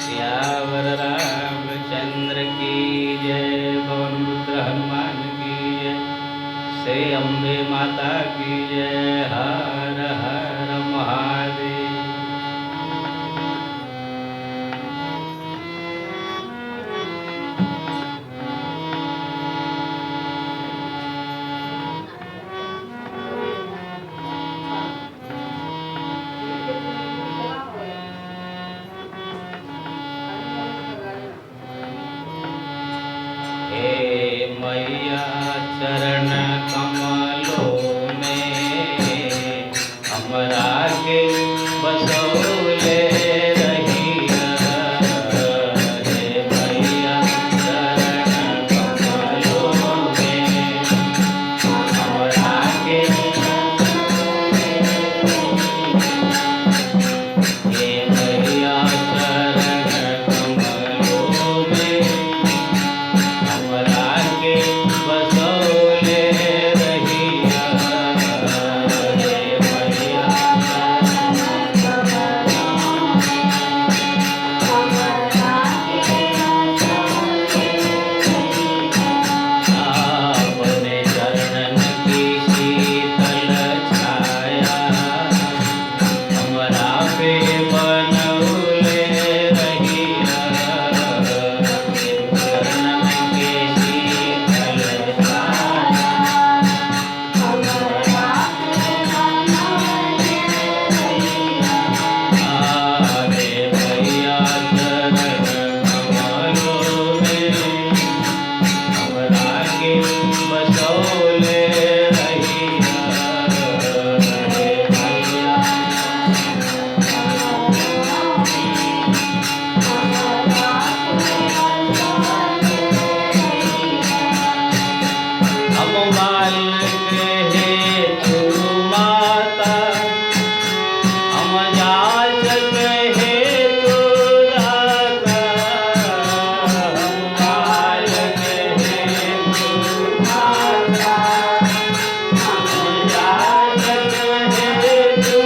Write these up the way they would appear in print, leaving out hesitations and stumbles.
सियावर रामचंद्र की जय। पवन पुत्र हनुमान की जय। श्री अम्बे माता की जय। हर हर महादेव। हे मैया चरण कमलों में हमरा के बसौले रहिया। हे मैया चरण कमलों में हमरा के। हे मैया चरण कमलों में हमरा के बसौले रहिया। हे मैया अपने चरणन की शीतल छाया हमरा पे बनौले रहिया। चरणन के शीतल छाया हे मैया चरण कमलों में हमरा के बसौले रहिया। हे मैया हम बालक हे तू माता। हम जाचक हे तू दाता। हम बालक हे तू माता। हम जाचक हे तू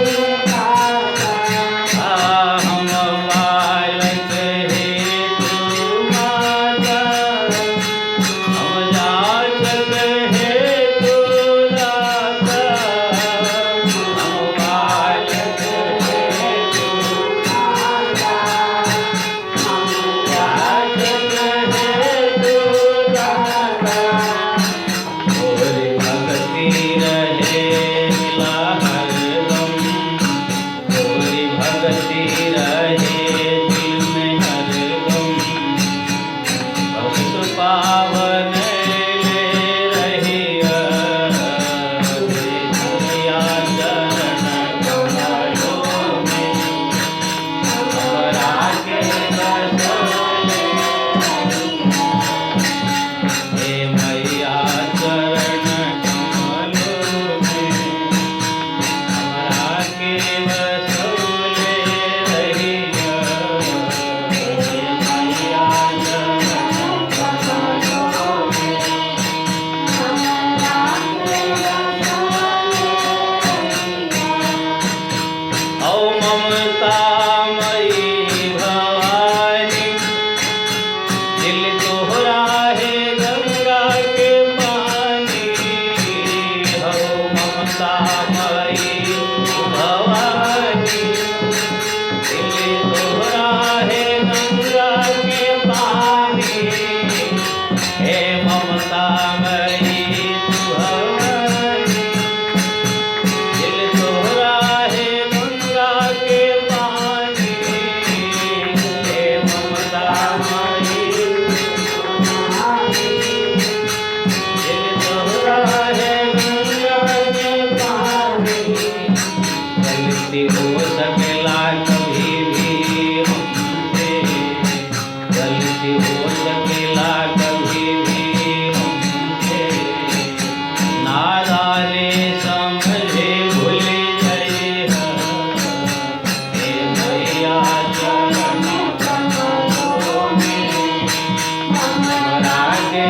दाता। हम बालक हे तू माता। हम जाचक हे तू दाता। हम बालक हे तू जाचक हे तू दाता। तोरी भक्ति रहेला हरदम। तोरी भक्ति रहे दिल में हरदम। बहुत पावन ले रहिया। हे मैया चरण कमलों में हमरा के बसौले। हे मैया चरण कमलों में हमरा के बसौले रहिया। हे मैया चरण कमलों में औ ममतामयी भवानी। दिल तोहरा है गंगा के पानी। हो ममतामयी भवानी। दिल तोहरा है गंगा के पानी। हे ममतामयी भवानी। दिल तोहरा है गंगा के पानी। हे ममतामयी दिल तोहरा है गंगा के पानी। गलती हो सकेला कभी भी हमसे। गलती हो सकेला कभी भी हमसे। नादाने समझे भूल जाइहा। हे मैया चरण कमलों में हमरा के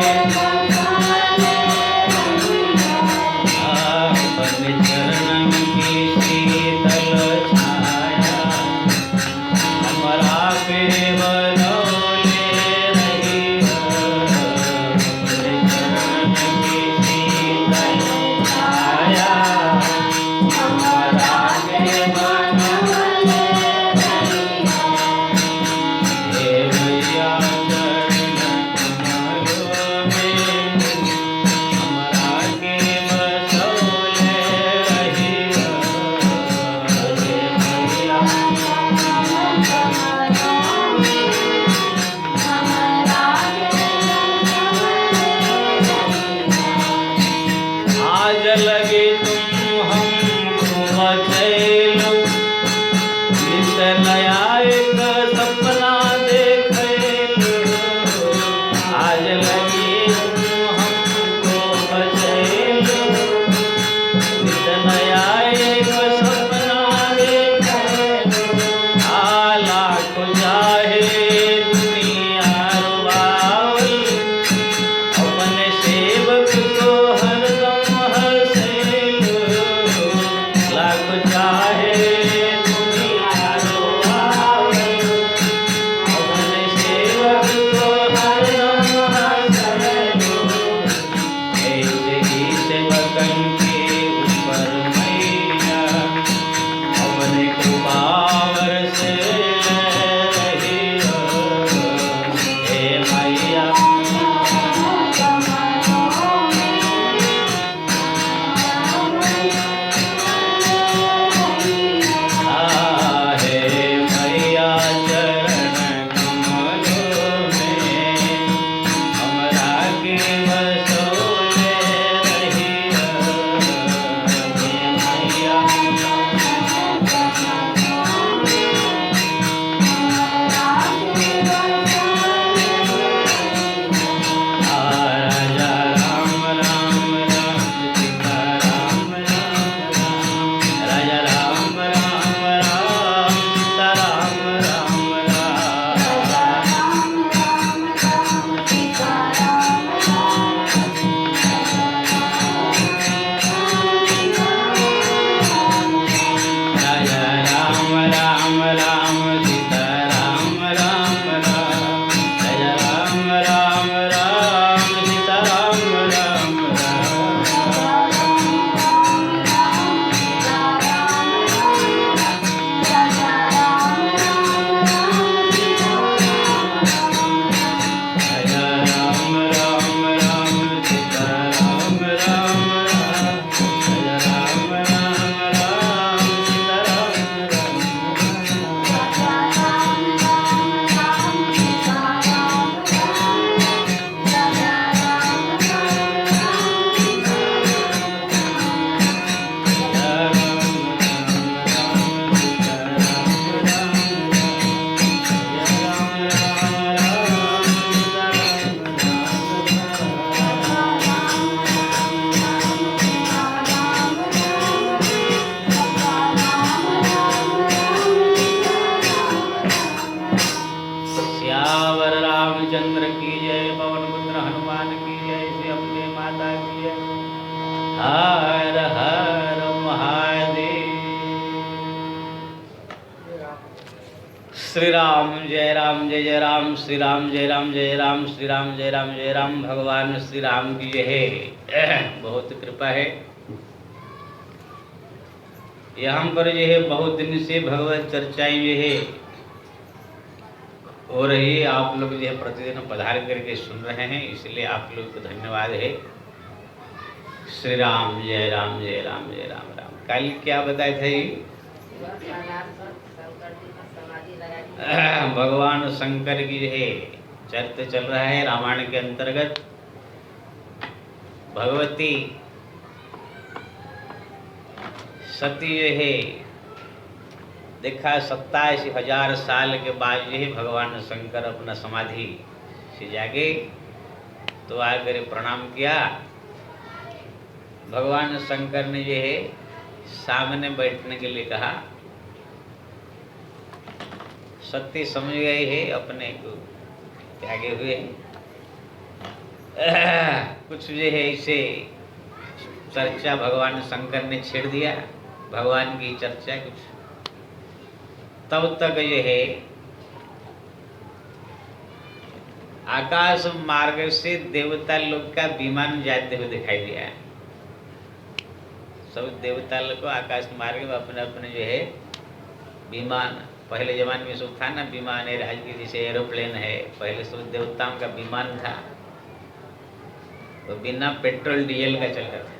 अपने चरणन की शीतल छाया नित नया एक सपना देखे आज लगी हमको बचेलो नित नया एक सपना देखे लाख चाहे दुनिया रुबावल अपने सेवक को हरदम हंसेलो लाख चाहे दुनिया रुबावल अपने सेवक को हरदम हंसेलो ऐसे ही सेवकन के ऊपर मैया अपने कृपावर से रही हे मैया हे मैया चरण कमलों में हमरा के बसोले रही हे मैया राजा राम राम राम सीता राम राम राम राजा राम राम राम सीता राम राम राजा राम राम राम सीता राम राम राम राजा राम राम राम सीता राम राम राजा राम राम राम सीता राम राम राजा राम राम राम सीता श्यावर रामचंद्र की जय पवन पुत्र हनुमान की जय श्री अम्बे माता की जय हर हर महादेव श्री राम जय राम जय जय राम श्री राम जय राम जय राम श्री राम जय राम जय राम भगवान श्री राम की जय बहुत कृपा है यहाँ पर जो है बहुत दिन से भगवत चर्चाएं जो है हो रही है आप लोग जो है प्रतिदिन पधार करके सुन रहे हैं इसलिए आप लोग को धन्यवाद है श्री राम जय राम जय राम जय राम राम कल क्या बताए थे भगवान शंकर की जो है चरित्र चल रहा है रामायण के अंतर्गत भगवती सती जो है देखा 27,000 साल के बाद जो है भगवान शंकर अपना समाधि से जागे तो आकर प्रणाम किया भगवान शंकर ने जो है सामने बैठने के लिए कहा सती समझ गए है अपने को त्यागे हुए कुछ जो है इसे चर्चा भगवान शंकर ने छेड़ दिया भगवान की चर्चा कुछ तब तक जो है आकाश मार्ग से देवता लोग का विमान जाते हुए दिखाई दिया सब देवता लोग को आकाश मार्ग में अपने अपने जो है विमान पहले जमाने में सब था ना विमान है आज की जैसे एरोप्लेन है पहले सब देवताओं का विमान था तो बिना पेट्रोल डीजल का चलता था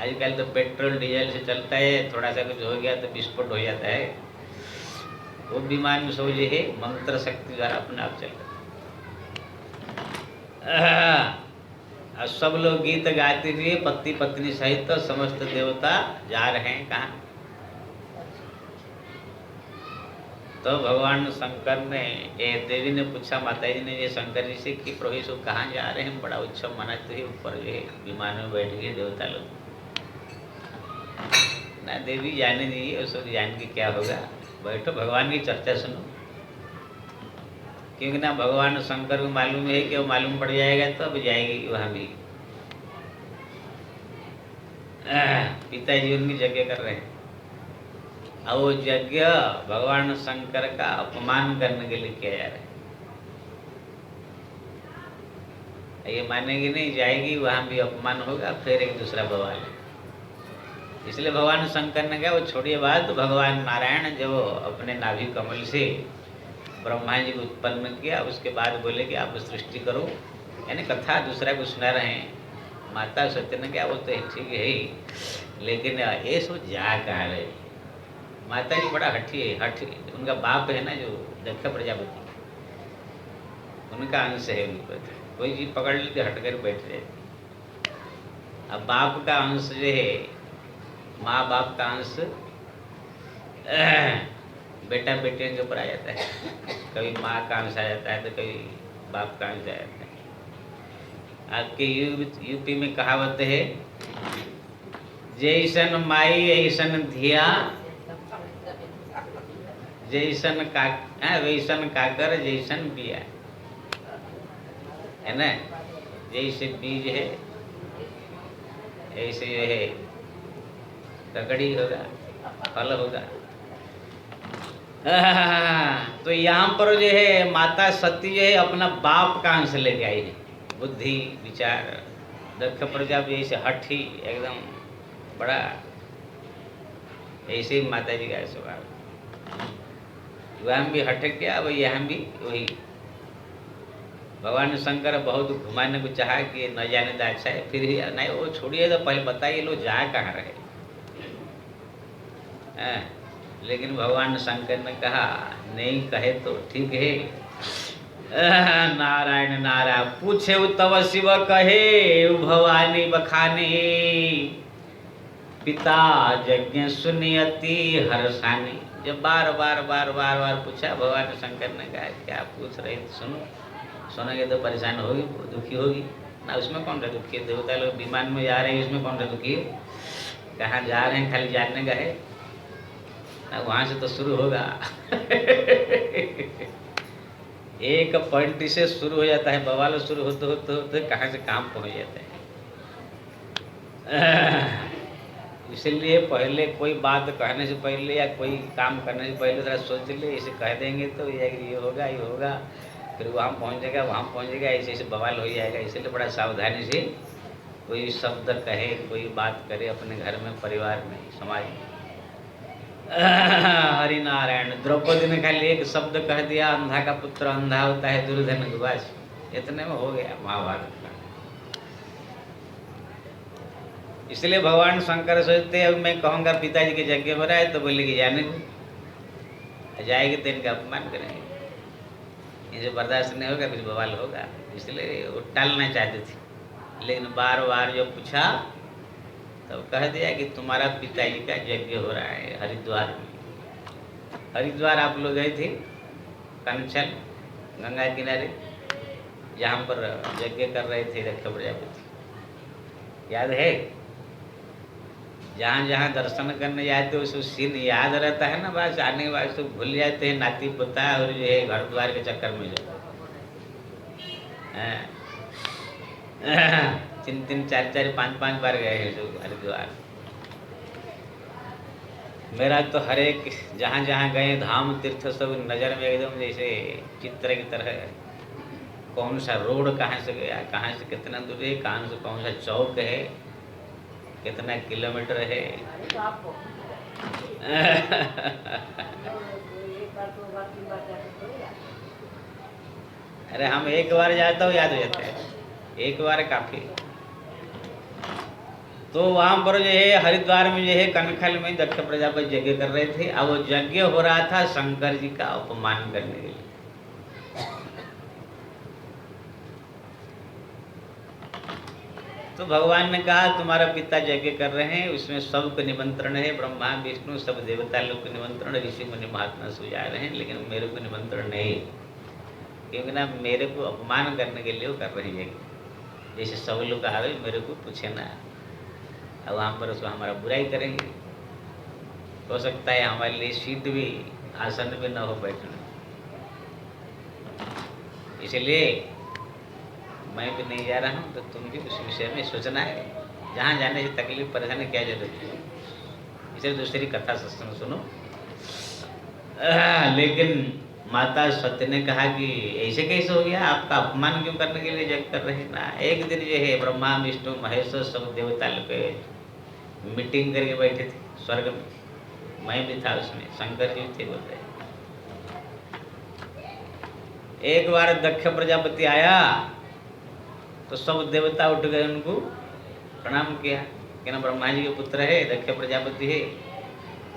आजकल तो पेट्रोल डीजल से चलता है थोड़ा सा कुछ हो गया तो विस्फोट हो जाता है वो विमान में सब जो है मंत्र शक्ति द्वारा अपने आप चल रहा सब लोग गीत गाते हुए पति पत्नी सहित तो समस्त देवता जा रहे हैं कहाँ तो भगवान शंकर ने, ये देवी ने पूछा माता जी ने ये शंकर जी से कि प्रभु सब कहाँ जा रहे हैं, बड़ा उत्सव मनाते हैं ऊपर जो है विमान में बैठ गए देवता लोग। ना देवी जाने दीजिए, उस जान के क्या होगा, बैठो भगवान की चर्चा सुनो। क्योंकि ना भगवान शंकर को मालूम है कि वो मालूम पड़ जाएगा तो अब जाएगी वहाँ भी। पिताजी उनकी यज्ञ कर रहे हैं और वो यज्ञ भगवान शंकर का अपमान करने के लिए किया जा रहा है। ये मानेगी नहीं, जाएगी वहाँ भी अपमान होगा, फिर एक दूसरा बवाल है। इसलिए भगवान शंकर ने कहा वो छोड़िए बात, तो भगवान नारायण जब अपने नाभि कमल से ब्रह्मा जी को उत्पन्न किया, उसके बाद बोले कि आप सृष्टि करो, यानी कथा दूसरा को सुना रहे हैं। माता सत्य ने कहा वो तो ठीक है ही, लेकिन ये सब जा कहाँ रहे। माता जी बड़ा हठी है, हठ उनका बाप है ना जो दक्ष प्रजापति, उनका अंश है। उनको कोई चीज पकड़ लेते हट कर बैठ जाए। अब बाप का अंश जो है, माँ बाप का अंश बेटा बेटियों के ऊपर आ जाता है। कभी माँ का अंश आ जाता है तो कभी बाप का अंश आ जाता है। आपके यूपी में कहावत है, जैसन माई ऐसन धिया, जैसन वैसन काकर जैसन बिया, है ना। जैसे बीज है ऐसे जो है ककड़ी होगा, फल होगा। तो यहाँ पर जो है माता सती जो है अपना बाप का अंश लेके आई है। बुद्धि विचार दक्ष प्रजापति जैसे हठी एकदम बड़ा, ऐसे ही माता जी का स्वभाव। वहाँ भी हट गया, अब यहाँ भी वही। भगवान शंकर बहुत घुमाने को चाहा कि न जाने तो अच्छा है, फिर भी नहीं वो छोड़िए, तो पहले बताइए लोग जा कहाँ रहे। लेकिन भगवान शंकर ने कहा नहीं कहे तो ठीक है। नारायण नारायण पूछे तव शिव कहे, भवानी बखाने, पिता यज्ञ सुनियति हर्षानी। जब बार बार पूछा, भगवान शंकर ने कहा क्या पूछ रहे, सुनो, सुनोगे तो परेशान होगी, दुखी होगी ना। उसमें कौन सा दुखी है, देवता लोग विमान में जा रहे हैं, उसमें कौन सा दुखी है। कहाँ जा रहे हैं, खाली जानने का है ना, वहाँ से तो शुरू होगा। एक पॉइंट से शुरू हो जाता है बवाल, शुरू होते होते होते कहाँ से काम पहुँच जाता है। इसलिए पहले कोई बात कहने से पहले या कोई काम करने से पहले थोड़ा सोच ले, इसे कह देंगे तो ये होगा, फिर वहाँ पहुँच जाएगा, ऐसे ऐसे बवाल हो जाएगा। इसलिए बड़ा सावधानी से कोई शब्द कहे, कोई बात करे अपने घर में, परिवार में, समाज में। हरि नारायण। द्रौपदी ने खाली एक शब्द कह दिया, अंधा का पुत्र अंधा होता है, दुर्योधन के पास, इतने में हो गया महाभारत का। इसलिए भगवान शंकर सोचते अब मैं कहूँगा पिताजी के यज्ञ हो रहा है, तो बोले कि जाने दो, जाएगी तो इनका अपमान करेंगे, इनसे बर्दाश्त नहीं होगा, फिर बवाल होगा। इसलिए वो टालना चाहते थे, लेकिन बार बार जो पूछा तब कह दिया कि तुम्हारा पिताजी का यज्ञ हो रहा है हरिद्वार में। हरिद्वार आप लोग गए थे, कंचन गंगा किनारे, जहाँ पर यज्ञ कर रहे थे दक्ष प्रजापति, याद है। जहाँ जहाँ दर्शन करने जाते हो उसको सीन याद रहता है ना, बस आने के बाद तो भूल जाते हैं नाती पोता और जो है घर द्वार के चक्कर में जो 3-3, 4-4, 5-5 बार गए हैं जो हरिद्वार। मेरा तो हर एक जहाँ जहाँ गए धाम तीर्थ सब नज़र में एकदम जैसे चित्र की तरह, कौन सा रोड कहाँ से गया, कहाँ से कितना दूर है, कहाँ से कौन सा चौक है, कितना किलोमीटर है। अरे हम एक बार जाता हूँ याद हो जाता है, एक बार काफी। तो वहाँ पर जो है हरिद्वार में जो है कनखल में दक्ष प्रजापति यज्ञ कर रहे थे। अब वो यज्ञ हो रहा था शंकर जी का अपमान करने के लिए। तो भगवान ने कहा तुम्हारा पिता यज्ञ कर रहे हैं, उसमें सबको निमंत्रण है, ब्रह्मा विष्णु सब देवता लोग को निमंत्रण, ऋषि मुनि महात्मा सब जा रहे हैं, लेकिन मेरे को निमंत्रण नहीं, क्योंकि ना मेरे को अपमान करने के लिए वो कर रही है। जैसे सब लोग आ रहे मेरे को पूछे ना, अब वहाँ पर उसको हमारा बुराई करेंगे, हो सकता है हमारे लिए सीट भी आसन भी न हो बैठना, इसलिए मैं भी नहीं जा रहा हूँ, तो तुम भी उस विषय में सोचना है, जहाँ जाने से तकलीफ परेशानी क्या जरूरत है, इसलिए दूसरी कथा सत्संग सुनो। लेकिन माता सत्य ने कहा कि ऐसे कैसे हो गया, आपका अपमान क्यों करने के लिए यज्ञ कर रहे हैं ना। एक दिन जो है ब्रह्मा विष्णु महेश्वर सब देवता लोग मीटिंग करके बैठे थे स्वर्ग में, मैं भी था उसमें, शंकर जी थे बोल रहे। एक बार दक्ष प्रजापति आया तो सब देवता उठ गए, उनको प्रणाम किया कि ना ब्रह्मा जी के पुत्र है, दक्ष प्रजापति है,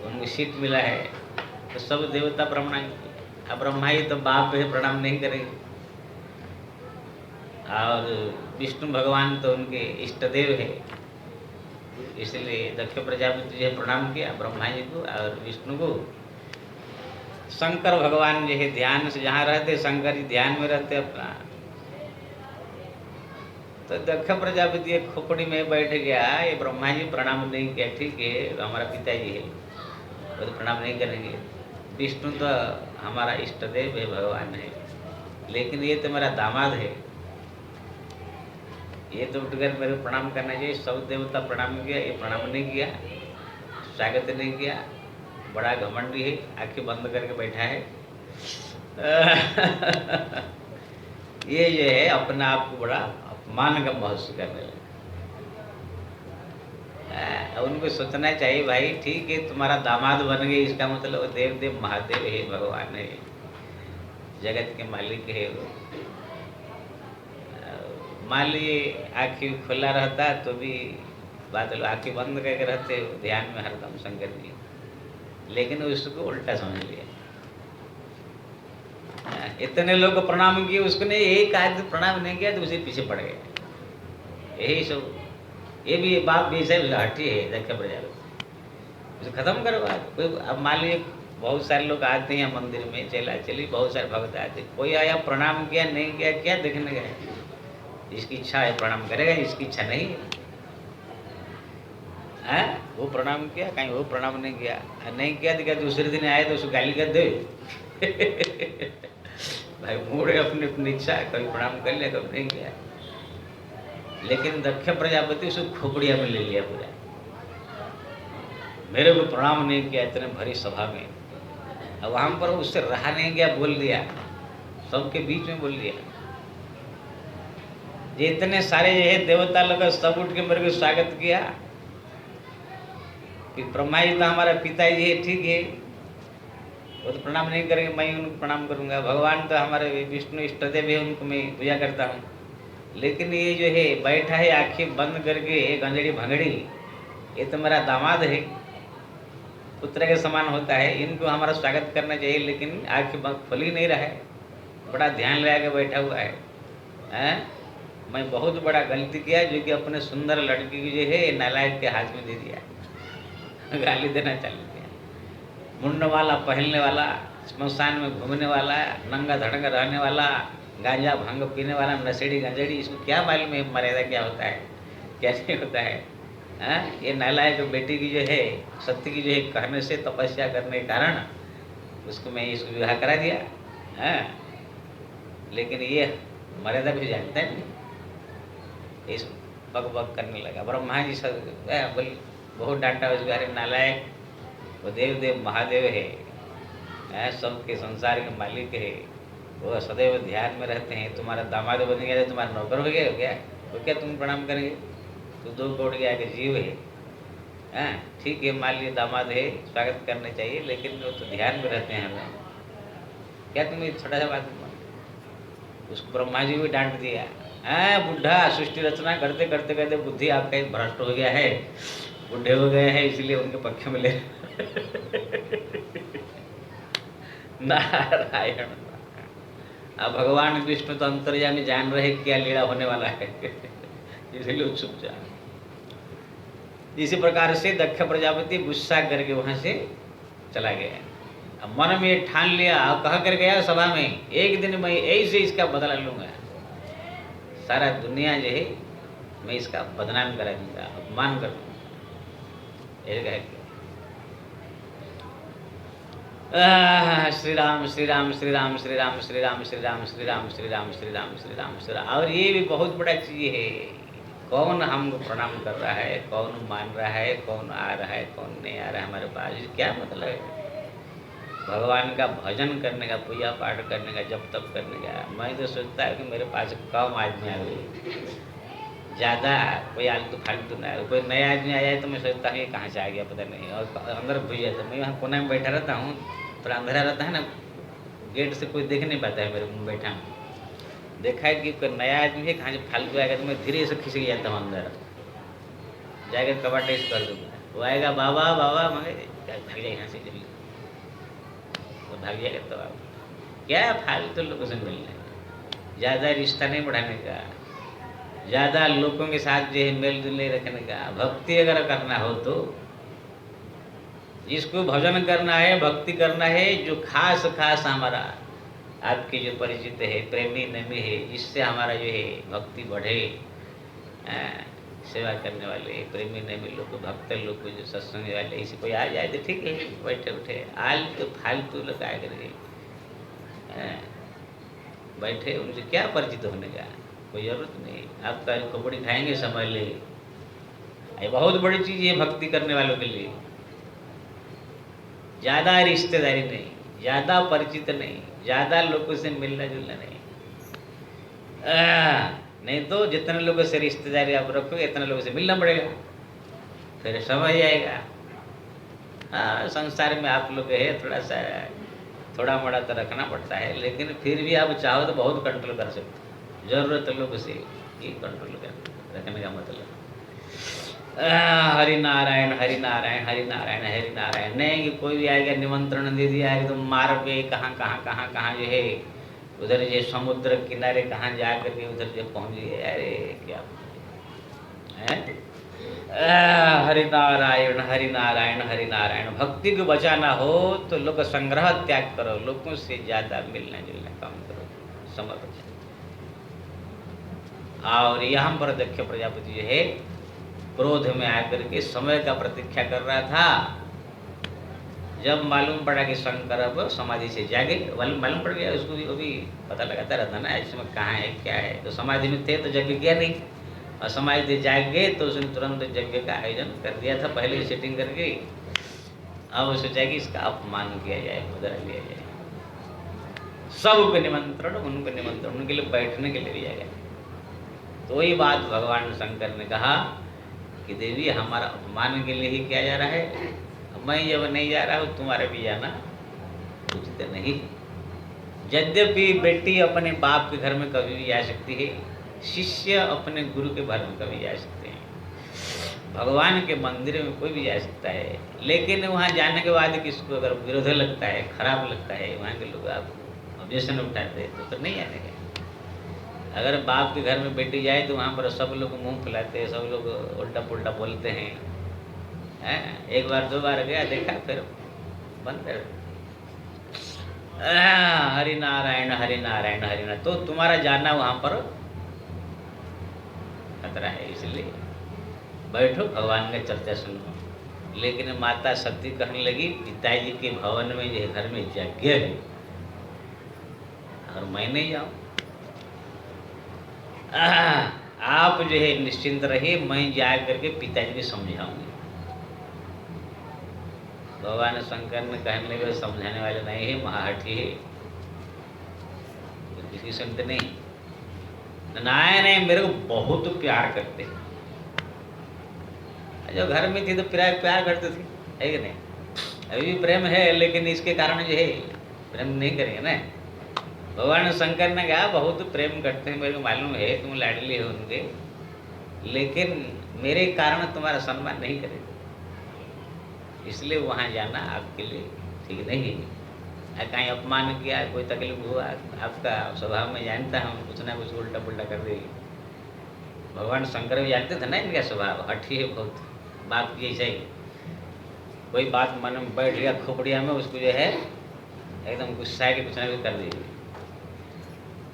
उनको सीट मिला है, तो सब देवता प्रणाम किए। अब ब्रह्मा जी तो बाप है, प्रणाम नहीं करेंगे, और विष्णु भगवान तो उनके इष्ट देव है, इसलिए दक्ष प्रजापति जी प्रणाम किया ब्रह्मा जी को और विष्णु को। शंकर भगवान जो है ध्यान से जहाँ रहते, शंकर जी ध्यान में रहते अपना, तो दक्ष प्रजापति एक खोपड़ी में बैठ गया, ये ब्रह्मा जी प्रणाम नहीं किया, ठीक है हमारा पिताजी है वो तो प्रणाम नहीं करेंगे, विष्णु तो हमारा इष्ट देव है, भगवान है, लेकिन ये तो मेरा दामाद है, ये तो उठकर मेरे को प्रणाम करना चाहिए। सब देवता प्रणाम किया, ये प्रणाम नहीं किया, स्वागत नहीं किया, बड़ा घमंडी है, आंखें बंद करके बैठा है। ये है अपने आप को बड़ा अपमान का महसूस करने लगा। उनको सोचना चाहिए भाई ठीक है तुम्हारा दामाद बन गए, इसका मतलब देव देव महादेव है, भगवान है, जगत के मालिक है वो। मान लीजिए आँखें खुला रहता तो भी बात लो, आँखें बंद करके रहते ध्यान में हरदम शंकर जी, लेकिन उसको उल्टा समझ लिया। इतने लोग को प्रणाम किए, उसको ने एक आदमी प्रणाम नहीं किया तो उसे पीछे पड़ गए। यही सब, ये भी बाप भी सब हटी है, दक्ष प्रजापति उसे खत्म करो बात। कोई अब मान लीजिए बहुत सारे लोग आते हैं मंदिर में, चला चली बहुत सारे भक्त आते, कोई आया प्रणाम किया नहीं किया, क्या देखने गए, जिसकी इच्छा है प्रणाम करेगा, जिसकी इच्छा नहीं है वो प्रणाम किया, कहीं वो प्रणाम नहीं किया, नहीं किया तो क्या दूसरे दिन आए तो उसको गाली कर दे। भाई मूड है, अपनी अपनी इच्छा है, कभी प्रणाम कर लिया कभी नहीं किया। लेकिन दक्ष प्रजापति उसको खोपड़िया में ले लिया पूरा, मेरे को प्रणाम नहीं किया इतने भरी सभा में। अब वहां पर उससे रहा नहीं गया, बोल दिया, सबके बीच में बोल दिया, ये इतने सारे ये देवता लोग सब उठ के मेरे को स्वागत किया कि ब्रह्मा जी तो हमारा पिताजी है, ठीक है वो तो प्रणाम नहीं करेंगे, मैं उनको प्रणाम करूंगा, भगवान तो हमारे विष्णु इष्टदेव है, उनको मैं पूजा करता हूँ, लेकिन ये जो है बैठा है आंखें बंद करके गंजड़ी भंगड़ी, ये तो मेरा दामाद है, पुत्र के समान होता है, इनको हमारा स्वागत करना चाहिए, लेकिन आंखें खुल ही नहीं रहा है, बड़ा ध्यान लगा के बैठा हुआ है। मैं बहुत बड़ा गलती किया जो कि अपने सुंदर लड़की की जो है नालायक के हाथ में दे दिया, गाली देना चालू किया। मुंड वाला पहनने वाला, स्मशान में घूमने वाला, नंगा धड़ंगा रहने वाला, गांजा भांग पीने वाला, नशेड़ी गंजेड़ी, इसको क्या मालूम है मर्यादा क्या होता है क्या नहीं होता है। ये नालायक बेटी की जो है सत्य की जो है कहने से तपस्या करने के कारण उसको मैं इसको विवाह करा दिया। लेकिन ये मर्यादा भी जानता है नहीं, इस बक बक करने लगा। ब्रह्मा जी सब बोल बहुत डांटा उसको, अरे नालायक वो देव देव महादेव है, सबके संसार के मालिक है, वो सदैव ध्यान में रहते हैं, तुम्हारा दामाद बन गया, तुम्हारा नौकर हो गया क्या, तो क्या तुम प्रणाम करेंगे, तो दो करोड़ के आगे जीव है। ठीक है मान लिए दामाद है, स्वागत करने चाहिए, लेकिन वो तो ध्यान में रहते हैं हमें, क्या तुम ये छोटा सा बात, उसको ब्रह्मा जी भी डांट दिया, बुढ़ा सृष्टि रचना करते करते करते बुद्धि आपका एक भ्रष्ट हो गया है, बुढ़े हो गए हैं, इसलिए उनके पक्ष में ले। नारायण। अब भगवान विष्णु तो अंतर्यामी जान रहे क्या लीला होने वाला है। इसलिए वो चुपचाप। इसी प्रकार से दक्ष प्रजापति गुस्सा करके वहां से चला गया। अब मन में ये ठान लिया और कह कर गया सभा में, एक दिन मैं ऐसे इसका बदला लूंगा, सारा दुनिया जो है मैं इसका बदनाम करा दूंगा, अपमान कर दूंगा। श्री राम श्री राम श्री राम श्री राम श्री राम श्री राम श्री राम श्री राम श्री राम श्री राम श्री राम। और ये भी बहुत बड़ा चीज है, कौन हमको प्रणाम कर रहा है, कौन मान रहा है, कौन आ रहा है, कौन नहीं आ रहा है हमारे पास, क्या मतलब है। भगवान का भजन करने का, पूजा पाठ करने का, जब तब करने का। मैं तो सोचता है कि मेरे पास कम आदमी आ गए, ज़्यादा कोई आलतू फालतू ना है। कोई नया आदमी आया है तो मैं सोचता हूँ ये कहाँ से आ गया पता नहीं, और अंदर घुस जाता। मैं वहाँ कोना में बैठा रहता हूँ, थोड़ा अंधेरा रहता है ना, गेट से कोई देख नहीं पाता है, मेरे मुँह बैठा हूँ। देखा है कि कोई नया आदमी है, कहाँ से फालतू आएगा तो मैं धीरे से खिसक जाता हूँ अंदर, जाकर कबाड़ टेस्ट कर दूँगा। वो आएगा बाबा बाबा, मगर भाग जाए यहाँ से जल्दी, तो भाग जाएगा। तो आप क्या फालतू लोगों से मिलने, ज़्यादा रिश्ता नहीं बढ़ाने का, ज़्यादा लोगों के साथ जो है मेल जोल नहीं रखने का। भक्ति अगर करना हो तो जिसको भजन करना है, भक्ति करना है, जो खास खास हमारा आपके जो परिचित है, प्रेमी नमी है, जिससे हमारा जो है भक्ति बढ़े, सेवा करने वाले प्रेमी नमी लोग, भक्त लोग, जो सत्संग वाले, इसी कोई आ जाए तो ठीक है, बैठे उठे। आल तो फालतू लोग आए करके बैठे, उनसे क्या परिचित होने का कोई जरूरत नहीं। आपका कबड्डी खाएंगे समझ ले, ये बहुत बड़ी चीज़ है भक्ति करने वालों के लिए। ज़्यादा रिश्तेदारी नहीं, ज़्यादा परिचित नहीं, ज़्यादा लोगों से मिलना जुलना नहीं। नहीं तो जितने लोगों से रिश्तेदारी आप रखोगे इतने लोगों से मिलना पड़ेगा, फिर समझ जाएगा। हाँ, संसार में आप लोग है थोड़ा मोड़ा तो रखना पड़ता है, लेकिन फिर भी आप चाहो तो बहुत कंट्रोल कर सकते हो। जरूरत लोग से ये कंट्रोल कर रखने का मतलब हरि नारायण हरि नारायण हरि नारायण हरि नारायण। नहीं कि कोई भी आएगा निमंत्रण दे दिया एकदम मार पे, कहाँ कहाँ कहाँ कहाँ जो है उधर जो समुद्र किनारे कहाँ जा करके उधर जो पहुँच गए, अरे क्या है। हरि नारायण हरि नारायण हरि नारायण। भक्ति को बचाना हो तो लोग संग्रह त्याग करो, लोगों से ज़्यादा मिलना जुलना कम करो, समझ। और यहाँ पर दक्ष प्रजापति जो है क्रोध में आकर के समय का प्रतीक्षा कर रहा था। जब मालूम पड़ा कि शंकर अब समाधि से जागे, मालूम पड़ गया उसको भी, वो भी पता लगाता रहता ना इस समय कहाँ है क्या है। तो समाधि में थे तो यज्ञ किया नहीं, और समाधि से जाग गए तो उसने तुरंत यज्ञ का आयोजन कर दिया था पहले ही सेटिंग करके। अब वो सोचा कि इसका अपमान किया जाए, बदला लिया जाए, सबको निमंत्रण, उनको निमंत्रण, उनके लिए बैठने के लिए दिया गया। तो वही बात भगवान शंकर ने कहा कि देवी हमारा अपमान के लिए ही किया जा रहा है, मैं जब नहीं जा रहा हूँ तुम्हारे भी जाना उचित नहीं। यद्यपि बेटी अपने बाप के घर में कभी भी जा सकती है, शिष्य अपने गुरु के घर में कभी जा सकते हैं, भगवान के मंदिर में कोई भी जा सकता है। लेकिन वहाँ जाने के बाद किसको अगर विरोध लगता है, खराब लगता है, वहाँ के लोग आप ऑब्जेक्शन उठाते हैं तो नहीं आने का। अगर बाप के घर में बेटी जाए तो वहाँ पर सब लोग मुंह फुलाते हैं, सब लोग उल्टा पुल्टा बोलते हैं। एक बार दो बार गया देखा, फिर बंद कर। हरि नारायण हरि नारायण हरि नारायण। तो तुम्हारा जाना वहाँ पर खतरा है, इसलिए बैठो भगवान का चर्चा सुनो। लेकिन माता सती कहने लगी पिताजी के भवन में जो घर में यज्ञ है और मैं नहीं जाऊँ, आप जो है निश्चिंत रहिए, मैं जा करके पिताजी को समझाऊंगी। भगवान शंकर ने कहने लगे समझाने वाले नहीं है, महाहठी है, तो किसी सुनते नहीं। नहीं मेरे को बहुत प्यार करते हैं। जो घर में थी तो प्यार करते थे, है कि नहीं? अभी भी प्रेम है, लेकिन इसके कारण जो है प्रेम नहीं करेंगे ना। भगवान शंकर ने कहा बहुत प्रेम करते हैं, मेरे को मालूम है तुम लाडली हो उनके, लेकिन मेरे कारण तुम्हारा सम्मान नहीं करेगा, इसलिए वहाँ जाना आपके लिए ठीक नहीं है। कहीं अपमान किया, कोई तकलीफ हुआ, आपका स्वभाव में जानता हूँ कुछ ना कुछ उल्टा पुल्टा कर देगी। भगवान शंकर भी जानते थे ना इनका स्वभाव हठी है बहुत, बात की ऐसा ही, कोई बात मन में बैठ गया खोपड़िया में, उसको जो है एकदम गुस्सा है कि कुछ ना कुछ कर दीजिए।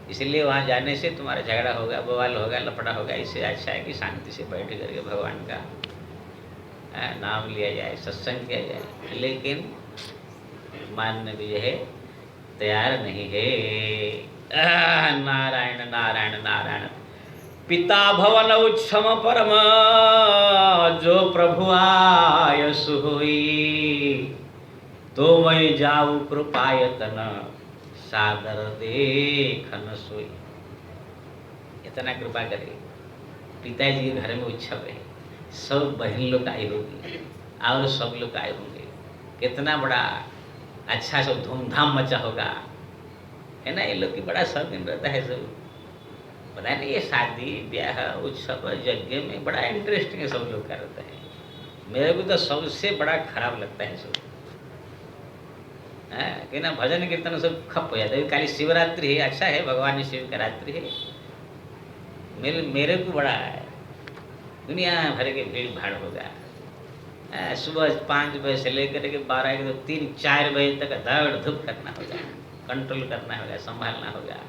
इसलिए वहाँ जाने से तुम्हारा झगड़ा होगा, बवाल होगा, लफड़ा होगा। इससे अच्छा है कि शांति से बैठ करके भगवान का नाम लिया जाए, सत्संग किया जाए। लेकिन मानने को जो है तैयार नहीं है। नारायण नारायण नारायण। पिता भवन उच्छम परम, जो प्रभु आय सोई, तो मैं जाऊँ कृपायतन, सादर देखन सोई। इतना कृपा करे। पिताजी के घर में उत्सव है, सब बहन लोग आई होगी और सब लोग आए होंगे, कितना बड़ा अच्छा सब धूमधाम मचा होगा, है ना। ये लोग की बड़ा शौकीन रहता है सब, पता नहीं ये शादी ब्याह उत्सव यज्ञ में बड़ा इंटरेस्टिंग सब लोग का रहता है। मेरे को तो सबसे बड़ा खराब लगता है सब, कि ना भजन कीर्तन सब खप हो जाता है। खाली शिवरात्रि है, अच्छा है, भगवान शिव का रात्रि है। मेरे को बड़ा है, दुनिया भर के भीड़ भाड़ होगा। सुबह 5 बजे से लेकर के 12 1 2 3 4 बजे तक दौड़ धूप करना होगा, कंट्रोल करना होगा, संभालना होगा।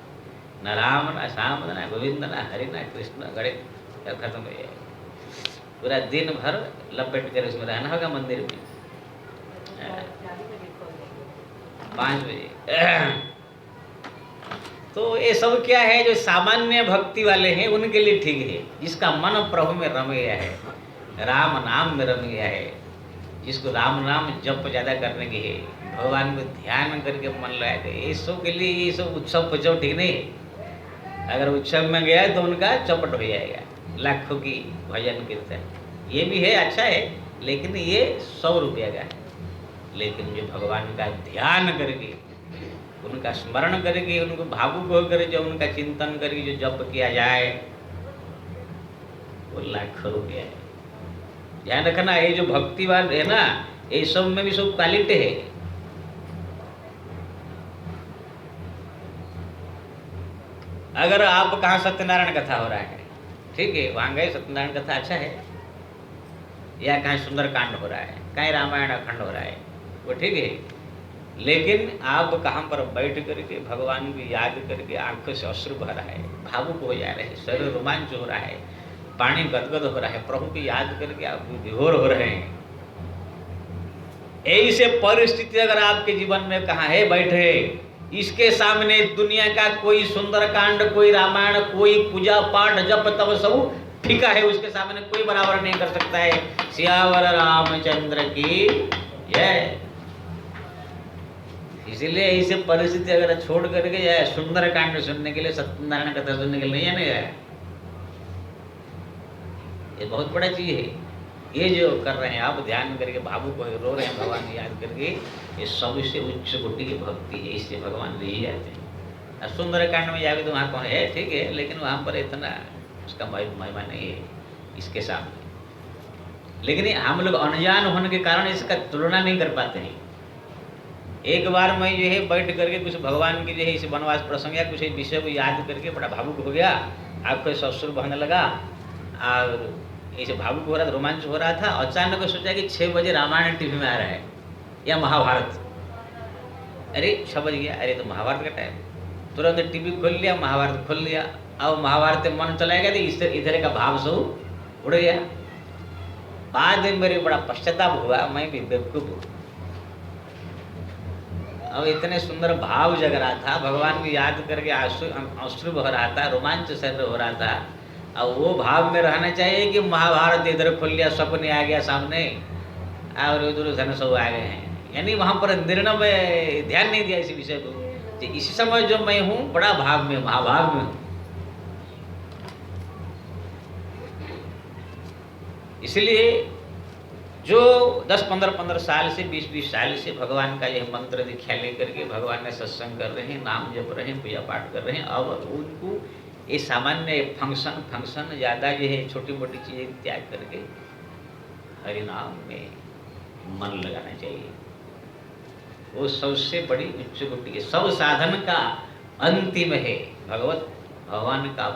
न राम न श्याम न गोविंद न हरि न कृष्ण गणित सब खत्म हो जाएगा। पूरा दिन भर लपेट कर उसमें रहना होगा मंदिर में। 5 बजे तो ये सब क्या है, जो सामान्य भक्ति वाले हैं उनके लिए ठीक है। जिसका मन प्रभु में रम गया है, राम नाम में रम गया है, जिसको राम नाम जप ज्यादा करने की है, भगवान को ध्यान करके मन लगाए थे, ये सब के लिए ये सब उत्सव पुत्सव ठीक नहीं है। अगर उत्सव में गया तो उनका चौपट हो जाएगा, लाखों की भजन कीर्तन ये भी है, अच्छा है, लेकिन ये 100 रुपया का है। लेकिन जो भगवान का ध्यान करके, उनका स्मरण करके, उनको भावुक होकर जो उनका चिंतन करके जो जप किया जाए, वो लाखों रुपया है। ध्यान रखना, ये जो भक्तिवान है ना, ये सब में भी सब क्वालिटी है। अगर आप कहाँ सत्यनारायण कथा हो रहा है, ठीक है, वहां गए, सत्यनारायण कथा अच्छा है, या कहीं सुंदरकांड हो रहा है, कहीं रामायण अखंड हो रहा है, वो ठीक है। लेकिन आप कहाँ पर बैठ करके भगवान की याद करके आंखों से अश्रु बह रहा है, भावुक हो जा रहे हैं, शरीर रोमांच हो रहा है, पानी गदगद हो रहा है, प्रभु की याद करके आप विभोर हो रहे हैं। ऐसे परिस्थिति अगर आपके जीवन में कहाँ है बैठे, इसके सामने दुनिया का कोई सुंदरकांड, कोई रामायण, कोई पूजा पाठ जप तप सब फीका है, उसके सामने कोई बराबर नहीं कर सकता है। सियावर रामचंद्र की जय। इसीलिए ऐसे परिस्थिति अगर छोड़ करके जाए सुंदरकांड सुनने के लिए, सत्यनारायण कथा सुनने के लिए नहीं जाने गया, ये बहुत बड़ा चीज है। ये जो कर रहे हैं आप ध्यान करके, भावुक हो रो रहे हैं भगवान याद करके, ये सबसे उच्च कोटि की भक्ति है, इससे भगवान ले जाते हैं। सुंदरकांड में जाके तो वहाँ कौन है, ठीक है, लेकिन वहाँ पर इतना उसका महिमा नहीं है इसके सामने। लेकिन हम लोग अनजान होने के कारण इसका तुलना नहीं कर पाते हैं। एक बार मैं जो है बैठ करके कुछ भगवान की जो है इस वनवास प्रसंग या कुछ विषय को याद करके बड़ा भावुक हो गया, आपको ससुर बहने लगा और ऐसे भावुक हो रहा था, रोमांच हो रहा था। अचानक सोचा कि 6 बजे रामायण टीवी में आ रहा है या महाभारत। अरे 6 बज गया, अरे तो महाभारत का टाइम, तुरंत टीवी खोल लिया, महाभारत खोल लिया। अब महाभारत में मन चला गया तो इधर का भाव सब उड़ गया। बाद में मेरे बड़ा पश्चाताप हुआ, मैं भी बेवकूफ हूँ। अब इतने सुंदर भाव जग रहा था, भगवान को याद करके अश्रु बह रहा था, रोमांच शरीर हो रहा था। अब वो भाव में रहना चाहिए कि महाभारत इधर खोल लिया, सपने आ गया सामने और उधर धन सब आ गए हैं, यानी वहाँ पर निर्णय में ध्यान नहीं दिया इस विषय को। इसी समय जो मैं हूँ बड़ा भाव में, महाभाव में हूँ। इसलिए जो 10-15 साल से 20-20 साल से भगवान का यह मंत्र दीक्षा लेकर के भगवान ने सत्संग कर रहे हैं, नाम जप रहे हैं, पूजा पाठ कर रहे हैं, अब उनको ये सामान्य फंक्शन ज़्यादा जो है छोटी मोटी चीज़ें त्याग करके हरि नाम में मन लगाना चाहिए। वो सबसे बड़ी उच्च कोटि है, सब साधन का अंतिम है भगवान का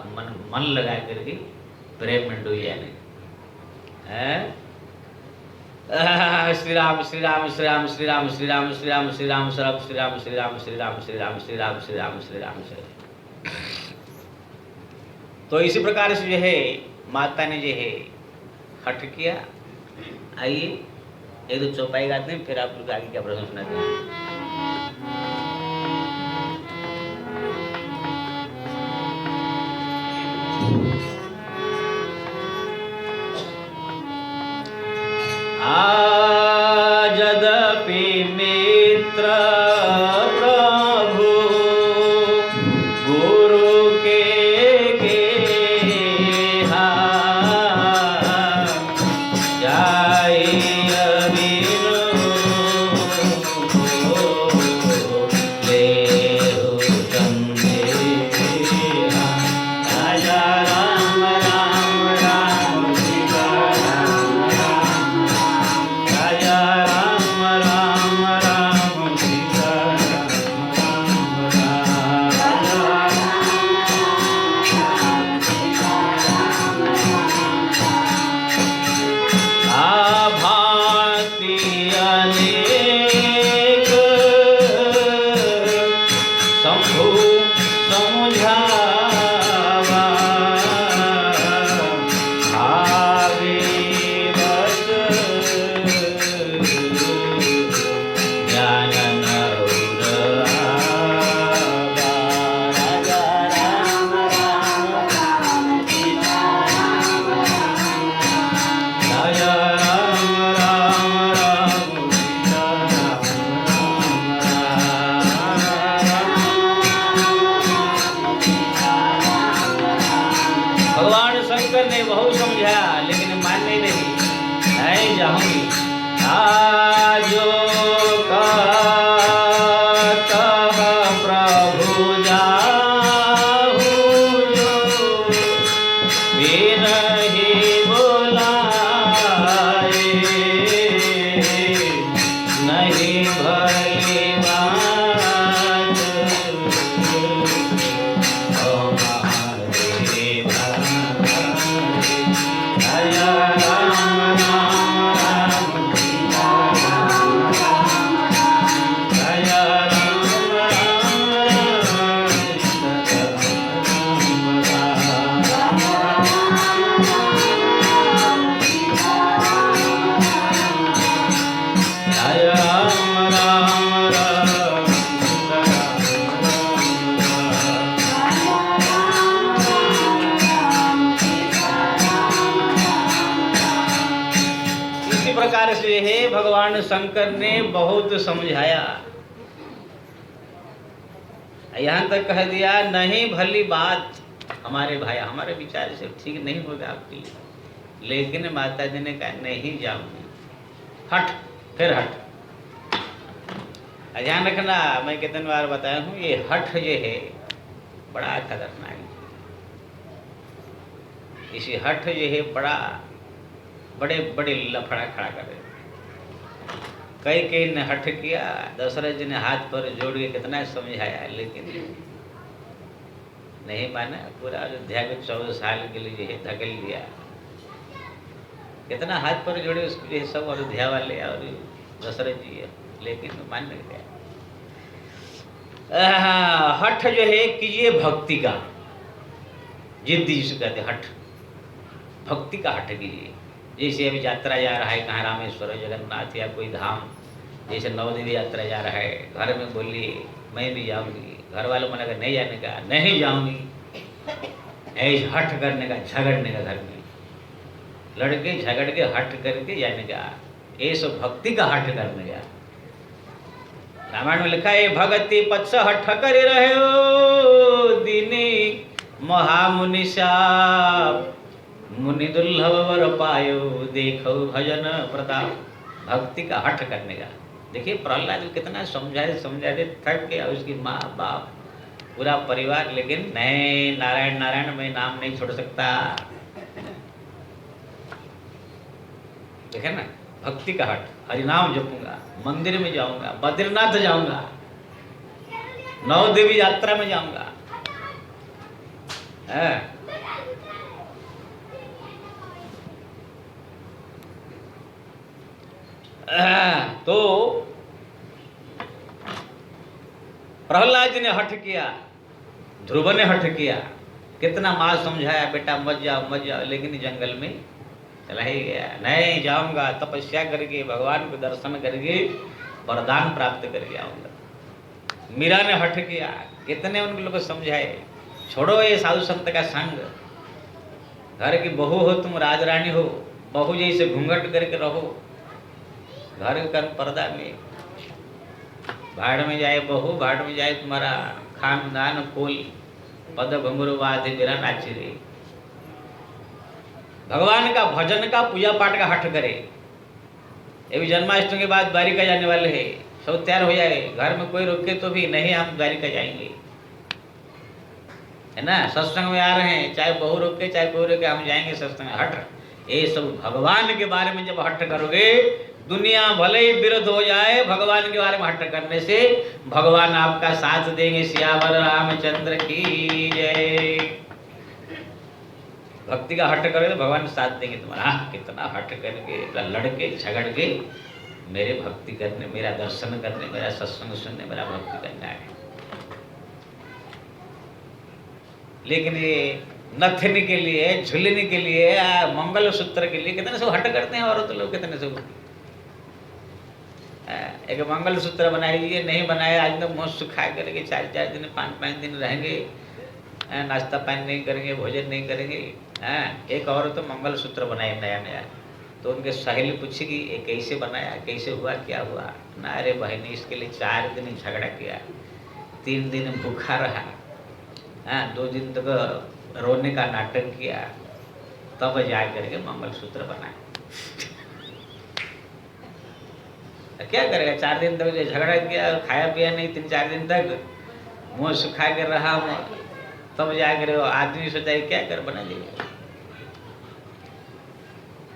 मन लगा करके प्रेम में डूब जाने। श्री राम श्री राम श्री राम श्री राम श्री राम श्री राम श्री राम श्री राम श्री राम श्री राम श्री राम श्री राम श्री राम श्री राम श्री राम श्री। तो इसी प्रकार से जो है माता ने जो है हठ किया। आइए एक दो चौपाई गाते हैं, फिर आप लोग आगे क्या प्रश्न सुनाते हैं। जदपि मित्र प्रभु गुरु के जाय अबिनु लेहु संदेहा। राजा राम राम राम सीता राम राम, राजा राम राम राम सीता राम राम, भांति अनेक शंभु समुझावा, भावे बस ज्ञान नहुर आवा। राजा राम राम राम सीता राम राम, राजा राम राम राम सीता राम। भगवान शंकर ने बहुत समझाया लेकिन मानने नहीं। नहीं जाऊंगी आजो कहत प्रभु जाहु जो, बिनहि बोलाए नहीं भली बात। हमारे राजा राम राम राम सीता राम राम, राजा राम राम राम सीता राम राम, राजा राम राम राम सीता इसी प्रकार से है भगवान शंकर ने बहुत समझाया। यहाँ तक कह दिया नहीं भली बात हमारे भाई, हमारे विचार से ठीक नहीं होगा आपकी। लेकिन माता जी ने कहा नहीं जाऊंगी। हट, फिर हट। ध्यान रखना, मैं कितने बार बताया हूँ ये हठ जो है बड़ा खतरनाक है। इसी हठ जो है बड़ा बड़े बड़े लफड़ा खड़ा करे। कई ने हठ किया, दशरथ जी ने हाथ पर जोड़ के कितना समझाया लेकिन नहीं माना। पूरा अयोध्या को 14 साल के लिए जो है धकेल दिया। कितना हाथ पर जोड़े उसको जो है सब अयोध्या वाले और दशरथ जी है, लेकिन मान नहीं गया। हठ जो है कीजिए भक्ति का, जिद्दी जिसे कहते हठ, भक्ति का हठ कीजिए। जैसे अभी यात्रा जा रहा है कहाँ रामेश्वर जगन्नाथ या कोई धाम, जैसे 9 दिन यात्रा जा रहा है, घर में बोलिए मैं भी जाऊंगी, घर वालों को लगा नहीं जाने का, नहीं जाऊंगी। ऐसे हठ करने का, झगड़ने का, घर में लड़के झगड़ के हठ करके जाने का, ये सब भक्ति का हठ करने का। रामायण में लिखा है भगति पच्छ हठ कर रहे हो दिनी महामुनि साप, मुनि दुर्लभ वर पायो देखो भजन प्रताप। भक्ति का हठ करने का। देखिए प्रहलाद कितना समझाते थक गया, उसकी माँ बाप पूरा परिवार, लेकिन नहीं, नारायण नारायण मैं नाम नहीं छोड़ सकता। देखे ना, भक्ति का हठ, हरिनाम जपूंगा, मंदिर में जाऊंगा, बद्रीनाथ जाऊंगा, 9 देवी यात्रा में जाऊंगा। तो प्रहलाद जी ने हठ किया, ध्रुव ने हठ किया, कितना माँ समझाया बेटा मत जाओ, लेकिन जंगल में चला ही गया। नहीं जाऊंगा, तपस्या करके भगवान को दर्शन करके वरदान प्राप्त करके आऊंगा। मीरा ने हठ किया, कितने उन लोगों को समझाए, छोड़ो ये साधु संत का संग, घर की बहू हो तुम, राजरानी हो, बहू जैसे घूंघट करके रहो, घर कर पर्दा में, भाड़ में जाए बहू, भाड़ में जाए तुम्हारा खानदान कुल, पद घुंघरू बाधे बिना नाची रे। भगवान का भजन का पूजा पाठ का हठ करे। ये भी जन्माष्टमी के बाद द्वारिका जाने वाले हैं, सब तैयार हो जाए, घर में कोई रोके तो भी नहीं हम द्वारिका जाएंगे, है ना, सत्संग में आ रहे हैं, चाहे बहू रोके चाहे कोई रोके, हम जाएंगे सत्संग। हट, ये सब भगवान के बारे में जब हट करोगे, दुनिया भले ही विरुद्ध हो जाए, भगवान के बारे में हट करने से भगवान आपका साथ देंगे। सियावर रामचंद्र की जय। भक्ति का हट करोगे तो भगवान साथ देंगे तुम्हारा। कितना हट करके लड़के झगड़ के मेरे भक्ति करने, मेरा दर्शन करने, मेरा सत्संग सुनने, मेरा भक्ति करना है। लेकिन ये नथनी के लिए, झुलने के लिए, मंगल सूत्र के लिए कितने सब हट करते हैं औरत लोग, कितने सब। एक मंगल सूत्र बना लीजिए, नहीं बनाया आज तक मुँह सुखा करके 4 दिन 5 दिन रहेंगे, नाश्ता पानी नहीं करेंगे, भोजन नहीं करेंगे। एक और तो मंगल सूत्र बनाए नया, तो उनके सहेली पूछेगी ये कैसे बनाया, कैसे हुआ, क्या हुआ ना, अरे बहनी इसके लिए 4 दिन झगड़ा किया, 3 दिन भूखा रहा, 2 दिन तक रोने का नाटक किया, तब जा करके मंगलसूत्र बनाए। क्या करेगा, 4 दिन तक जो झगड़ा किया, खाया पिया नहीं 3-4 दिन तक, मुंह सुखा कर रहा, तब जाकर आदमी सोचा क्या कर बना देगा।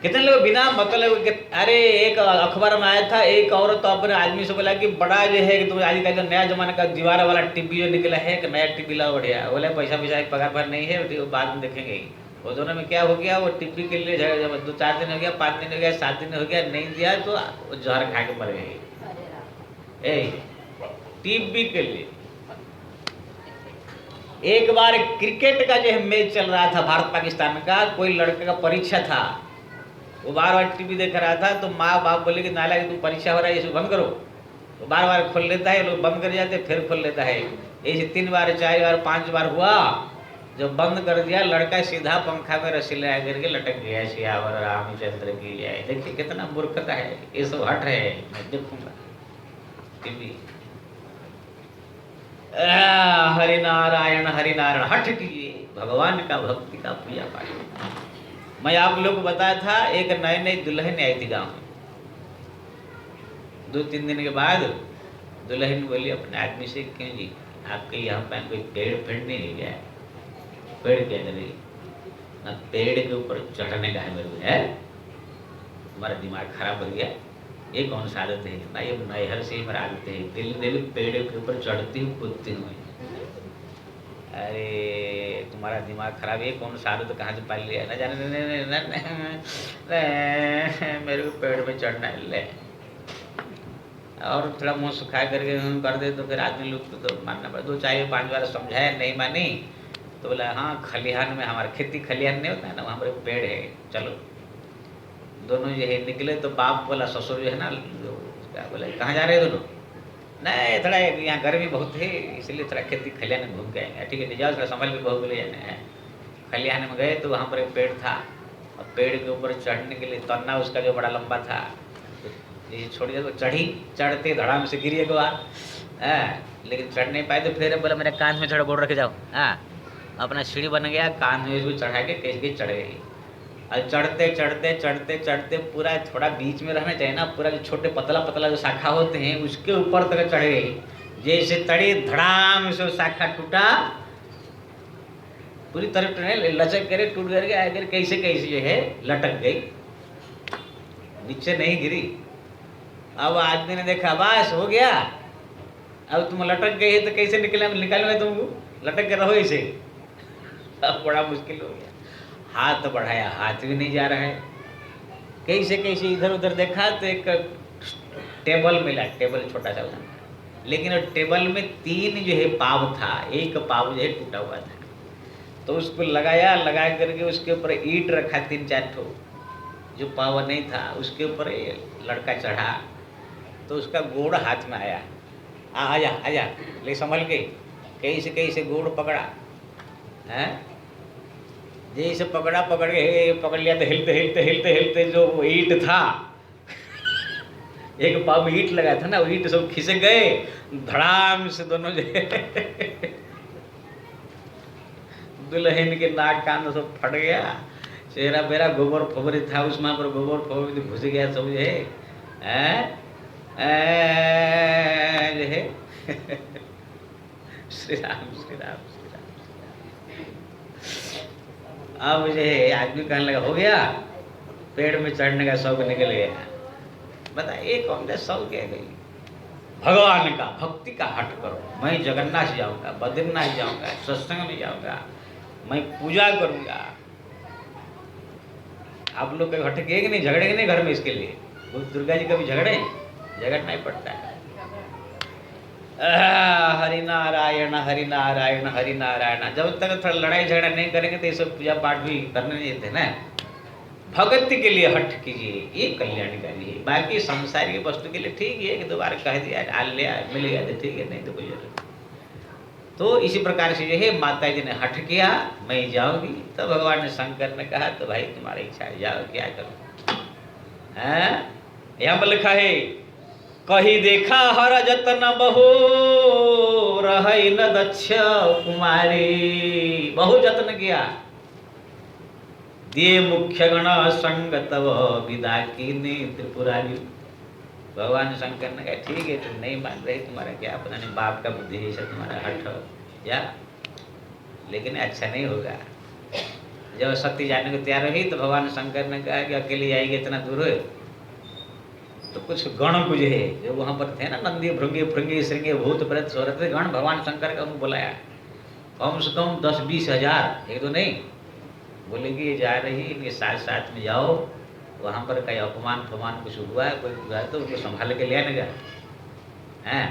कितने लोग बिना मतलब, अरे एक अखबार में आया था, एक औरत तो अपने आदमी से बोला कि बड़ा जो है कि तुम आजकल का नया जमाना का दीवार वाला टीवी जो निकला है, कि नया टीवी ला बढ़िया, बोले पैसा पगार पर नहीं है, तो बाद में देखेंगे। वो दोनों में क्या हो गया, वो टीवी के लिए जब 2-4 दिन हो गया, 5 दिन हो गया, 7 दिन हो गया, नहीं दिया तो वो जहर खा के मर गई। टीवी के लिए एक बार क्रिकेट का जो है मैच चल रहा था भारत पाकिस्तान का, कोई लड़के का परीक्षा था, वो बार टीवी देख रहा था, तो माँ बाप बोले कि नाला कि तुम परीक्षा हो रहा है, इसे बंद करो। तो बार खोल लेता है, लोग बंद कर जाते, फिर खोल लेता है, ऐसे 3 बार 4 बार 5 बार हुआ। जब बंद कर दिया, लड़का सीधा पंखा में रस्सी लगा करके लटक गया। सियावर रामचंद्र की जय। देखिए कितना मूर्खता है, ये सब हट रहे हैं, मैं देखूंगा टीवी। हरि नारायण हट कीजिए, भगवान का भक्ति का पूजा पाठ। मैं आप लोग को बताया था, एक नई दुल्हन आई थी गाँव में। 2-3 दिन के बाद दुल्हन बोली अपने आदमी से, क्यों जी आपके यहाँ पर कोई पेड़ नहीं गया है? पेड़ क्या करेगी ना, पेड़ के ऊपर चढ़ने का है मेरे को, है हमारा दिमाग खराब हो गया। ये कौन सा आदत है ना, ये नहर से मेरा आदत है, दिल पेड़ के ऊपर चढ़ती हूँ कूदती हूँ। अरे तुम्हारा दिमाग खराब है, कौन सा आदत कहाँ से पाल लिया ना जाने, मेरे को पेड़ पे चढ़ना है ले। और थोड़ा मुँह सुखा करके कर दे तो फिर आदमी लोग तो मानना पड़ा। 2-4-5 बार समझाया, नहीं मानी, तो बोला हाँ खलिहान में, हमारा खेती खलिहान नहीं होता है ना, वहाँ पर पेड़ है, चलो। दोनों जो है निकले, तो बाप बोला, ससुर जो है ना, क्या बोला कहाँ जा रहे हैं दोनों? नहीं थोड़ा यहाँ गर्मी बहुत है, इसलिए थोड़ा खेती खलिहान में घूम के आएंगे। ठीक है जाओ, थोड़ा संभल के बहू के लिए जाना है। खलिहान में गए तो वहाँ पर एक पेड़ था, और पेड़ के ऊपर चढ़ने के लिए तन्ना उसका जो बड़ा लंबा था, ये छोड़ दिया तो चढ़ते धड़ाम से गिरी एक बार, लेकिन चढ़ नहीं पाए। तो फिर बोला मेरे कान में थोड़ा बोर्ड रखे जाओ, अपना सीढ़ी बन गया, कान में इसको चढ़ा के कैसे चढ़ गई। और चढ़ते पूरा थोड़ा बीच में रहना चाहिए ना, पूरा जो छोटे पतला जो शाखा होते हैं उसके ऊपर तक चढ़ गई। जैसे तड़ी धड़ाम से शाखा टूटा, पूरी तरफ लचक करे, टूट कर गया, अगर कैसे जो है लटक गई, नीचे नहीं गिरी। अब आदमी ने देखा बस हो गया, अब तुम लटक गई है तो कैसे निकालूंगा तुमको, लटक कर रहो ऐसे। अब बड़ा मुश्किल हो गया, हाथ बढ़ाया, हाथ भी नहीं जा रहा है। कैसे इधर उधर देखा तो एक टेबल मिला, टेबल छोटा सा था, लेकिन वो टेबल में 3 जो है पाव था, एक पाव जो है टूटा हुआ था। तो उसको लगाया, लगा करके उसके ऊपर ईंट रखा 3-4 ठो, जो पाव नहीं था उसके ऊपर ये लड़का चढ़ा, तो उसका गोड़ हाथ में आया, आजा आजा ले संभल के, कहीं से गोड़ पकड़ा है, जैसे पकड़ लिया तो हिलते जो वो ईंट था, एक पाव में ईंट लगा था ना, वो ईंट सब खिसक गए, धड़ाम से दोनों जो दुल्हन के नाक कान सब फट गया, चेहरा मेरा गोबर फोबरी था, उसमें पर गोबर फोबरी घुस गया सब जो है जो है श्री राम श्री राम श्री राम। अब जो है आदमी कहने लगा हो गया, पेड़ में चढ़ने का शौक निकल गया। बता ये कौन सा शौक है भाई? भगवान का भक्ति का हट करो, मैं जगन्नाथ जाऊंगा, बद्रीनाथ जाऊंगा, सत्संग में जाऊंगा, मैं पूजा करूंगा। आप लोग कभी हटके कि नहीं, झगड़े नहीं घर में इसके लिए? दुर्गा जी कभी झगड़ना ही पड़ता है। हरि नारायण हरि नारायण हरि नारायण, जब तक थोड़ा लड़ाई झगड़ा नहीं करेंगे तो ये सब पूजा पाठ भी करने नहीं देते ना। भक्ति के लिए हट कीजिए, ये कल्याणकारी है। बाकी संसारिक वस्तु के लिए ठीक है कि 2 बार कह दिया डाल लिया मिल गया तो ठीक है, नहीं तो कोई जरूरत। तो इसी प्रकार से जो है माता जी ने हट किया, मैं जाऊंगी। तो भगवान ने शंकर ने कहा तो भाई तुम्हारी इच्छा है, जाओ क्या करो। यहाँ पर लिखा है कही देखा हर जतन बहु रही न दक्ष कुमारी, बहु जतन किया, दिए मुख्य गण संग तव विदा की ने त्रिपुरारी। भगवान शंकर ने कहा ठीक है तुम नहीं मान रहे, तुम्हारा क्या पता नहीं बाप का बुद्धि है सब तुम्हारा हट हो या, लेकिन अच्छा नहीं होगा। जब सती जाने को तैयार हुई तो भगवान शंकर ने कहा कि अकेले जाएगी इतना दूर हो, तो कुछ गण कुछ है जो वहाँ पर थे ना, नंदी भृंगी भृंगी श्रृंगी भूत प्रेत स्वरत गण, भगवान शंकर का उनको बुलाया, कम से कम 10-20 हजार, एक तो नहीं। बोले कि ये जा रही, इनके साथ साथ में जाओ, वहाँ पर कहीं अपमान फमान कुछ हुआ है, कोई हुआ है तो उनको संभाल के ले आने का है।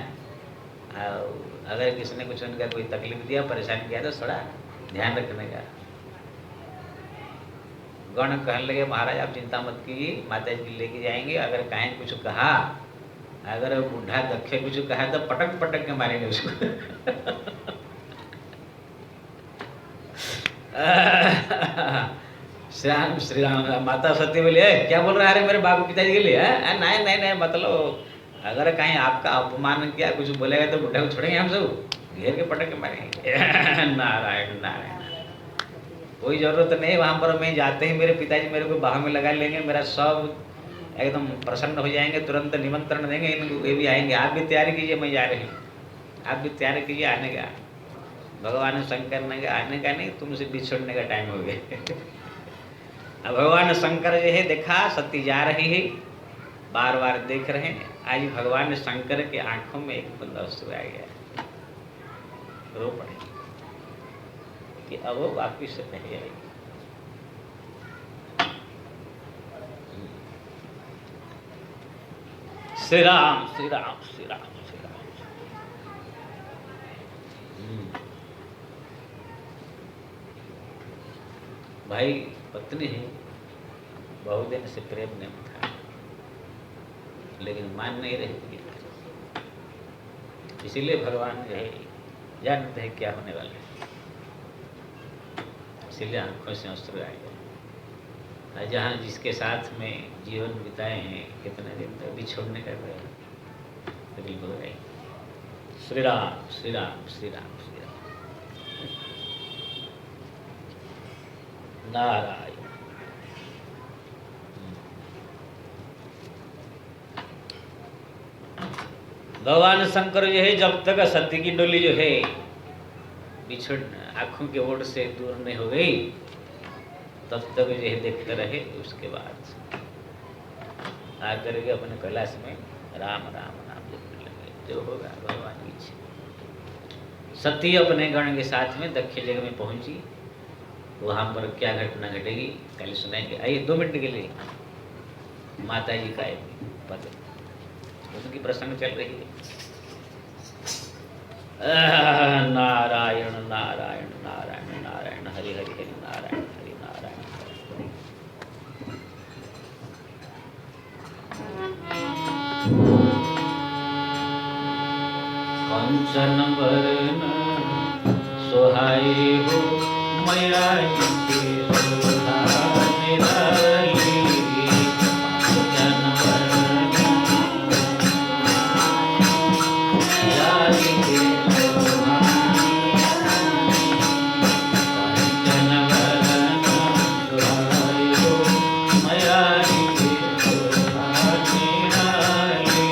अगर किसी ने कुछ उनका कोई तकलीफ दिया, परेशान किया तो थोड़ा ध्यान रखने का। गण कहने लगे महाराज आप चिंता मत कीजिए, माता जी लेके जाएंगे। अगर कहीं कुछ कहा, अगर बूढ़ा दक्ष कुछ कहा तो पटक पटक के मारेंगे उसको। श्री राम। माता सती बोली क्या बोल रहा है मेरे बाबू पिताजी के लिए? नहीं मतलब अगर कहीं आपका अपमान किया कुछ बोलेगा तो बुढ़ा को छोड़ेंगे हम सब, घेर के पटक के मारेंगे। नारायण नारायण, कोई जरूरत नहीं। वहाँ पर मैं जाते ही मेरे पिताजी मेरे को बाह में लगा लेंगे, मेरा सब एकदम प्रसन्न हो जाएंगे, तुरंत निमंत्रण देंगे, इनको ये भी आएंगे। आप भी तैयारी कीजिए, मैं जा रही हूँ, आप भी तैयारी कीजिए आने का। भगवान शंकर ने कहा आने का नहीं, तुमसे बिछड़ने का टाइम हो गया। अब भगवान शंकर जो है देखा सती जा रही है, बार बार देख रहे हैं। आज भगवान शंकर के आंखों में एक बंदा अश्रु आ गया, रो पड़े कि अब वो वापिस नहीं आएगी। श्री राम श्री राम श्री राम श्री राम। भाई पत्नी है, बहुत दिन से प्रेम नहीं था, लेकिन मान नहीं रही थी, इसीलिए भगवान जो है जानते हैं क्या होने वाला है, इसीलिए आंखों से अश्रु आ गए। जहाँ जिसके साथ में जीवन बिताए हैं कितने दिन तक बिछोड़ने का दिल हो गई। श्री राम श्री राम श्री राम श्री राम। नारायण। भगवान शंकर जो है जब तक सती की डोली जो है बिछड़ आँखों के ओर से दूर नहीं हो गई, तब तक जो है देखते रहे। उसके बाद आकर के अपने कैलाश में राम राम नाम जपने लगे। जो होगा भगवान की इच्छा। सती अपने गण के साथ में दक्षिण जगह में पहुंची। वहाँ पर क्या घटना घटेगी कल सुनाएंगे। आइए 2 मिनट के लिए माता जी का एक पद। उसकी प्रसंग चल रही है। नारायण नारायण नारायण नारायण हरि हरि हरि नारायण हरि नारायण हरि। कंचन बरन सोहाई हो मैया जी शोभा निराली। कंचन बरन मैया जी शोभा, कंचन बरन सोहाई हो मैया जी शोभा निराली।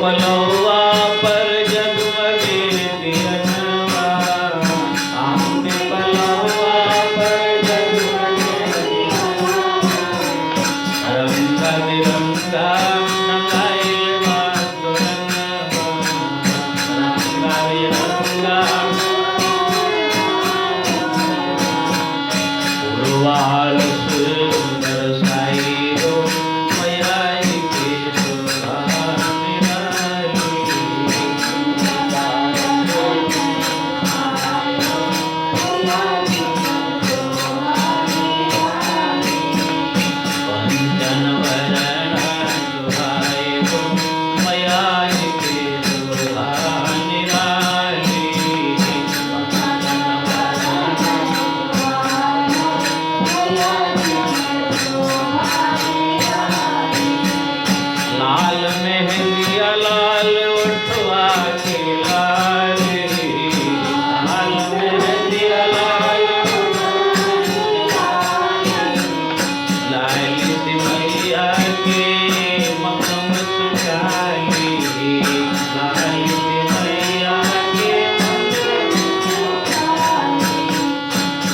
पलौआ पर जगमगे दियनवा, आम के पलौआ पर जगमगे दियनवा। रंगा बिरंगा नंगाइल बा तोरनवा, रंगा बिरंगा उर्वाल सुंदर साई हो मैया के शोभा निराली। कंचन वरण सुहाए हो मैया के शोभा निराली। लाल मेहंदिया लाल उठवा के लाल, लाल मेहंदिया लाल लाली सिमैया के मखम सुखाली। लाली सिमैया के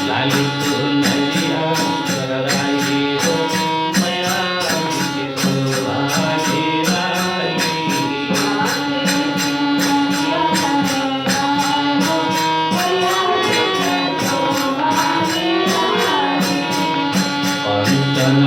लाली सुनरिया सराई हो मैया के शोभा निराली। कंचन